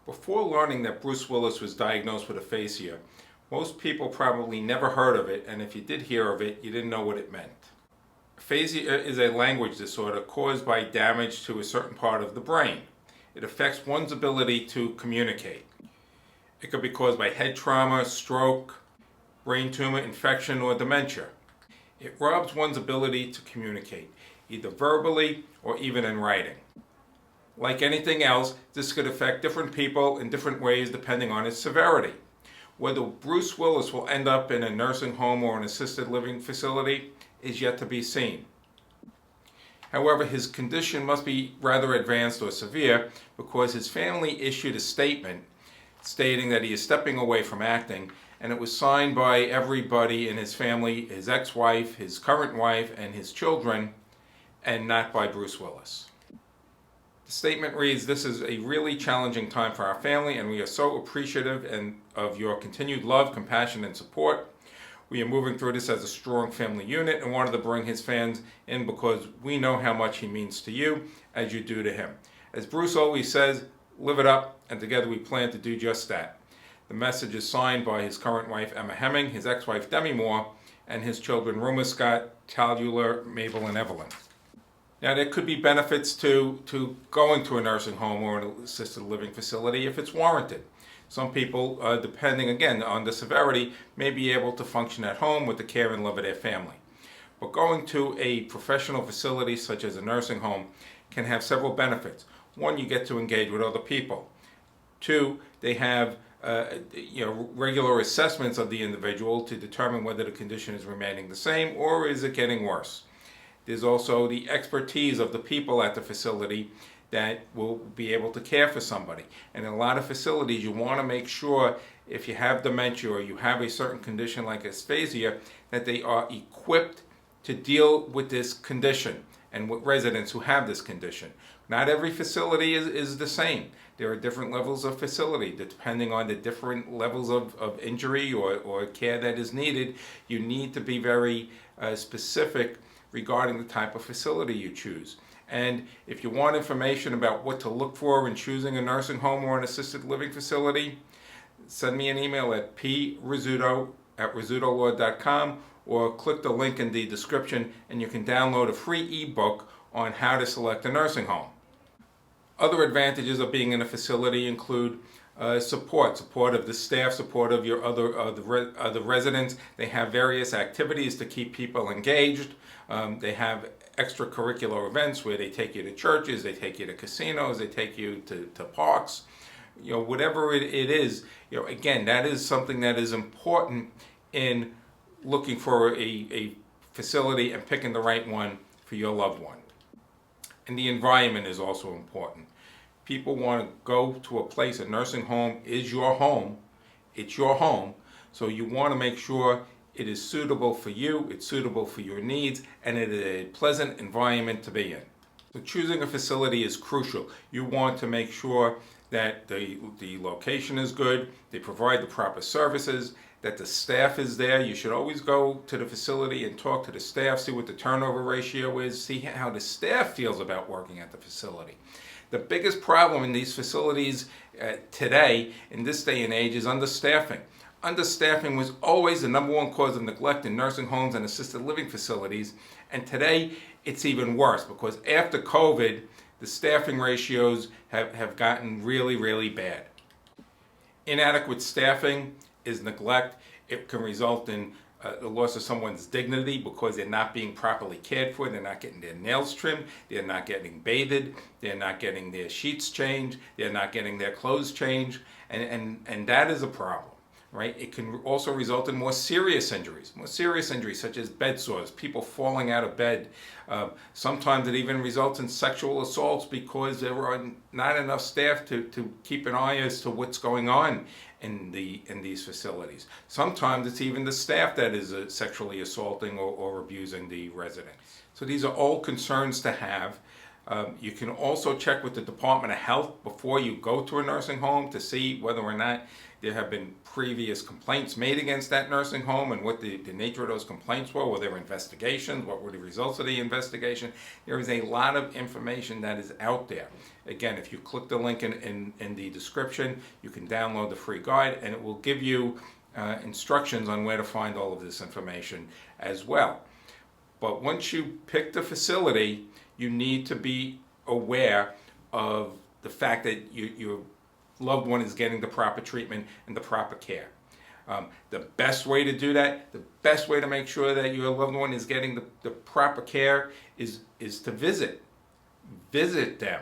Before learning that Bruce Willis was diagnosed with aphasia, most people probably never heard of it, and if you did hear of it, you didn't know what it meant. Aphasia is a language disorder caused by damage to a certain part of the brain. It affects one's ability to communicate. It could be caused by head trauma, stroke, brain tumor, infection, or dementia. It robs one's ability to communicate, either verbally or even in writing. Like anything else, this could affect different people in different ways depending on its severity. Whether Bruce Willis will end up in a nursing home or an assisted living facility is yet to be seen. However, his condition must be rather advanced or severe because his family issued a statement stating that he is stepping away from acting, and it was signed by everybody in his family, his ex-wife, his current wife, and his children, and not by Bruce Willis. The statement reads, "This is a really challenging time for our family, and we are so appreciative of your continued love, compassion, and support. We are moving through this as a strong family unit and wanted to bring his fans in because we know how much he means to you, as you do to him. As Bruce always says, live it up, and together we plan to do just that." The message is signed by his current wife, Emma Hemming, his ex-wife, Demi Moore, and his children, Ruma, Scott, Tallulah, Mabel, and Evelyn. Now, there could be benefits to going to a nursing home or an assisted living facility if it's warranted. Some people, depending again on the severity, may be able to function at home with the care and love of their family. But going to a professional facility such as a nursing home can have several benefits. One, you get to engage with other people. Two, they have regular assessments of the individual to determine whether the condition is remaining the same or is it getting worse. There's also the expertise of the people at the facility that will be able to care for somebody. And in a lot of facilities, you want to make sure if you have dementia or you have a certain condition like aphasia, that they are equipped to deal with this condition and with residents who have this condition. Not every facility is the same. There are different levels of facility. Depending on the different levels of injury or care that is needed, you need to be very specific regarding the type of facility you choose. And if you want information about what to look for in choosing a nursing home or an assisted living facility, send me an email at rizzuto@rizzutolaw.com or click the link in the description and you can download a free ebook on how to select a nursing home. Other advantages of being in a facility include support of the staff, support of your other residents. They have various activities to keep people engaged. They have extracurricular events where they take you to churches, they take you to casinos, they take you to parks. Whatever it is, again, that is something that is important in looking for a facility and picking the right one for your loved one. And the environment is also important. People want to go to a place, a nursing home is your home. It's your home. So you want to make sure it is suitable for you, it's suitable for your needs, and it is a pleasant environment to be in. So choosing a facility is crucial. You want to make sure that the location is good, they provide the proper services, that the staff is there. You should always go to the facility and talk to the staff, see what the turnover ratio is, see how the staff feels about working at the facility. The biggest problem in these facilities today, in this day and age, is understaffing. Understaffing was always the number one cause of neglect in nursing homes and assisted living facilities, and today it's even worse because after COVID, the staffing ratios have gotten really, really bad. Inadequate staffing is neglect. It can result in the loss of someone's dignity because they're not being properly cared for. They're not getting their nails trimmed. They're not getting bathed. They're not getting their sheets changed. They're not getting their clothes changed. And that is a problem, right? It can also result in more serious injuries such as bed sores, people falling out of bed. Sometimes it even results in sexual assaults because there are not enough staff to keep an eye as to what's going on in these facilities. Sometimes it's even the staff that is sexually assaulting or abusing the residents. So these are all concerns to have. You can also check with the Department of Health before you go to a nursing home to see whether or not there have been previous complaints made against that nursing home and what the nature of those complaints were there investigations, what were the results of the investigation. There is a lot of information that is out there. Again, if you click the link in the description, you can download the free guide, and it will give you instructions on where to find all of this information as well. But once you pick the facility, you need to be aware of the fact that your loved one is getting the proper treatment and the proper care. The best way to do that, the best way to make sure that your loved one is getting the proper care is to visit them.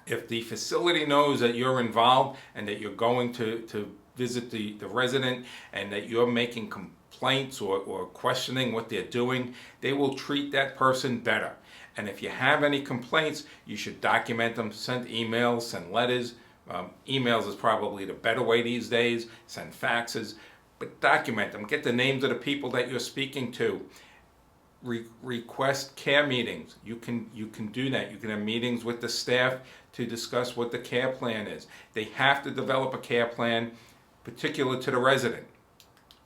If the facility knows that you're involved and that you're going to visit the resident and that you're making complaints or questioning what they're doing, they will treat that person better. And if you have any complaints, you should document them, send emails, send letters. Emails is probably the better way these days, send faxes, but document them. Get the names of the people that you're speaking to. Request care meetings. You can do that. You can have meetings with the staff to discuss what the care plan is. They have to develop a care plan particular to the resident.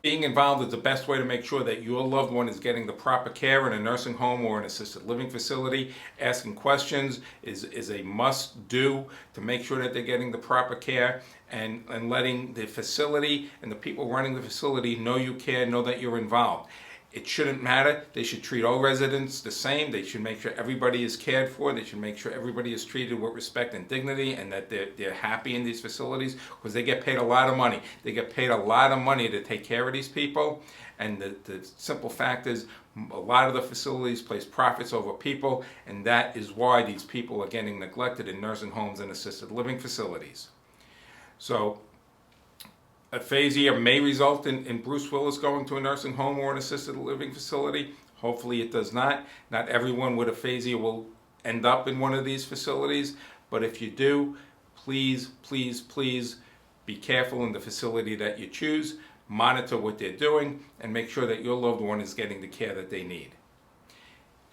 Being involved is the best way to make sure that your loved one is getting the proper care in a nursing home or an assisted living facility. Asking questions is a must-do to make sure that they're getting the proper care, and letting the facility and the people running the facility know you care, know that you're involved. It shouldn't matter. They should treat all residents the same. They should make sure everybody is cared for. They should make sure everybody is treated with respect and dignity, and that they're happy in these facilities, because they get paid a lot of money. They get paid a lot of money to take care of these people, and the simple fact is a lot of the facilities place profits over people, and that is why these people are getting neglected in nursing homes and assisted living facilities. So aphasia may result in Bruce Willis going to a nursing home or an assisted living facility. Hopefully it does not. Not everyone with aphasia will end up in one of these facilities, but if you do, please, please, please be careful in the facility that you choose. Monitor what they're doing and make sure that your loved one is getting the care that they need.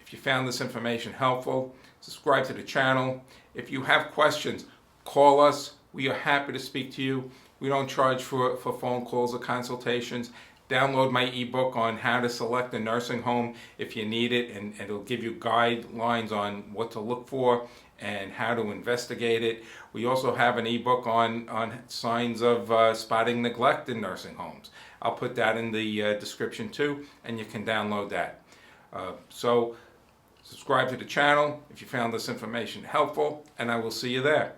If you found this information helpful, subscribe to the channel. If you have questions, call us. We are happy to speak to you. We don't charge for phone calls or consultations. Download my ebook on how to select a nursing home if you need it, and it'll give you guidelines on what to look for and how to investigate it. We also have an ebook on signs of spotting neglect in nursing homes. I'll put that in the description too, and you can download that. So subscribe to the channel if you found this information helpful, and I will see you there.